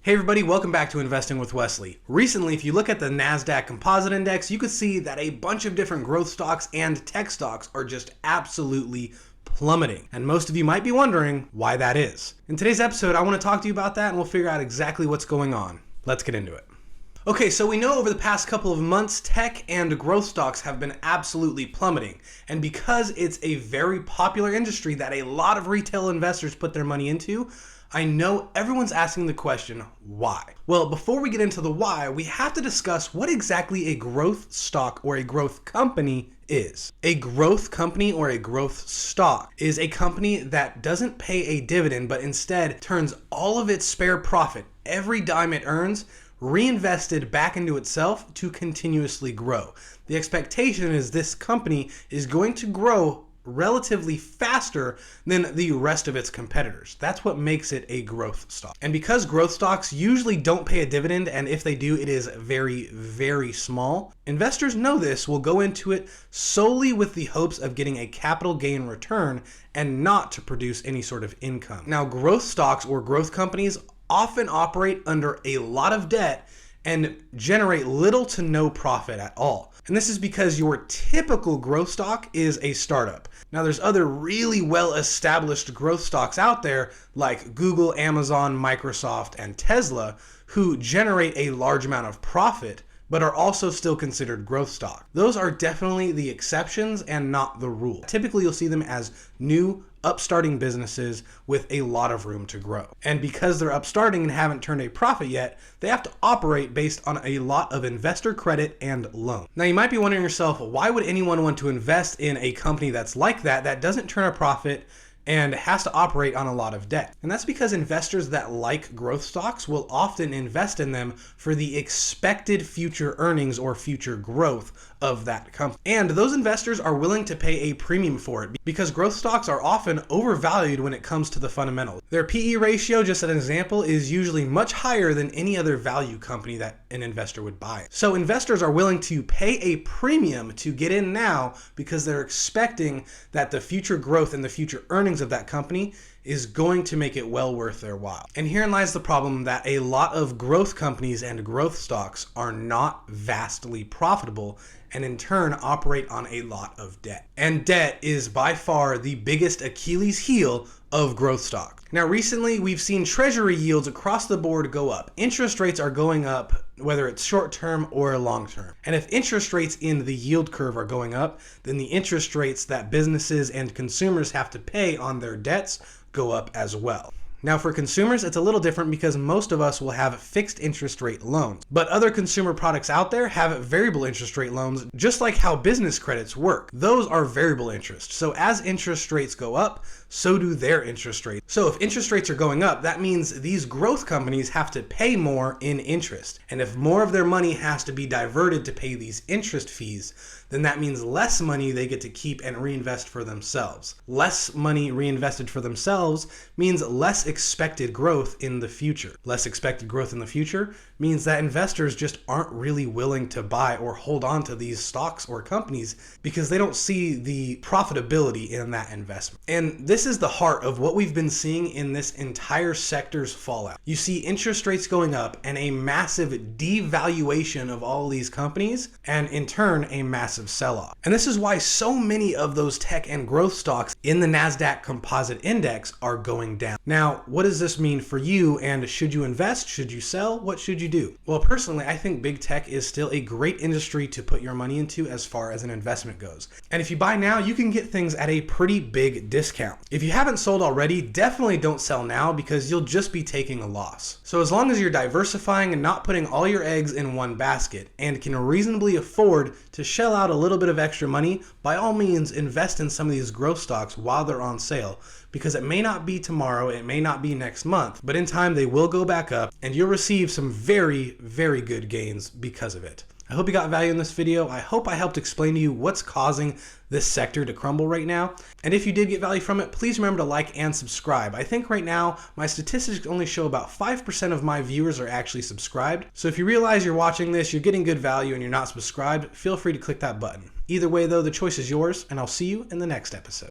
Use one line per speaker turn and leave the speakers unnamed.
Hey everybody, welcome back to Investing with Wesley. Recently, if you look at the NASDAQ Composite Index, you could see that a bunch of different growth stocks and tech stocks are just absolutely plummeting. And most of you might be wondering why that is. In today's episode, I want to talk to you about that and we'll figure out exactly what's going on. Let's get into it. Okay, so we know over the past couple of months, tech and growth stocks have been absolutely plummeting. And because it's a very popular industry that a lot of retail investors put their money into, I know everyone's asking the question, why? Well, before we get into the why, we have to discuss what exactly a growth stock or a growth company is. A growth company or a growth stock is a company that doesn't pay a dividend, but instead turns all of its spare profit, every dime it earns, reinvested back into itself to continuously grow. The expectation is this company is going to grow relatively faster than the rest of its competitors. That's what makes it a growth stock. And because growth stocks usually don't pay a dividend, and if they do, it is very, very small, investors know this, will go into it solely with the hopes of getting a capital gain return and not to produce any sort of income. Now, growth stocks or growth companies often operate under a lot of debt and generate little to no profit at all. And this is because your typical growth stock is a startup. Now there's other really well-established growth stocks out there like Google, Amazon, Microsoft, and Tesla who generate a large amount of profit but are also still considered growth stock. Those are definitely the exceptions and not the rule. Typically you'll see them as new upstarting businesses with a lot of room to grow. And because they're upstarting and haven't turned a profit yet, they have to operate based on a lot of investor credit and loan. Now you might be wondering yourself, why would anyone want to invest in a company that's like that doesn't turn a profit and has to operate on a lot of debt? And that's because investors that like growth stocks will often invest in them for the expected future earnings or future growth of that company. And those investors are willing to pay a premium for it because growth stocks are often overvalued when it comes to the fundamentals. Their PE ratio, just as an example, is usually much higher than any other value company that an investor would buy. So investors are willing to pay a premium to get in now because they're expecting that the future growth and the future earnings of that company is going to make it well worth their while. And herein lies the problem that a lot of growth companies and growth stocks are not vastly profitable and in turn operate on a lot of debt. And debt is by far the biggest Achilles heel of growth stock. Now recently we've seen treasury yields across the board go up. Interest rates are going up, whether it's short term or long term. And if interest rates in the yield curve are going up, then the interest rates that businesses and consumers have to pay on their debts go up as well. Now for consumers, it's a little different because most of us will have fixed interest rate loans. But other consumer products out there have variable interest rate loans, just like how business credits work. Those are variable interest. So as interest rates go up, so do their interest rates. So if interest rates are going up, that means these growth companies have to pay more in interest. And if more of their money has to be diverted to pay these interest fees, then that means less money they get to keep and reinvest for themselves. Less money reinvested for themselves means less expected growth in the future. Less expected growth in the future means that investors just aren't really willing to buy or hold on to these stocks or companies because they don't see the profitability in that investment. And this is the heart of what we've been seeing in this entire sector's fallout. You see interest rates going up and a massive devaluation of all these companies, and in turn a massive sell-off. And this is why so many of those tech and growth stocks in the NASDAQ Composite Index are going down. Now, what does this mean for you, and should you invest? Should you sell? What should you do? Well, personally, I think big tech is still a great industry to put your money into as far as an investment goes. And if you buy now, you can get things at a pretty big discount. If you haven't sold already, definitely don't sell now because you'll just be taking a loss. So as long as you're diversifying and not putting all your eggs in one basket and can reasonably afford to shell out a little bit of extra money, by all means invest in some of these growth stocks while they're on sale, because it may not be tomorrow, it may not be next month, but in time they will go back up and you'll receive some very, very good gains because of it. I hope you got value in this video. I hope I helped explain to you what's causing this sector to crumble right now. And if you did get value from it, please remember to like and subscribe. I think right now my statistics only show about 5% of my viewers are actually subscribed. So if you realize you're watching this, you're getting good value and you're not subscribed, feel free to click that button. Either way though, the choice is yours, and I'll see you in the next episode.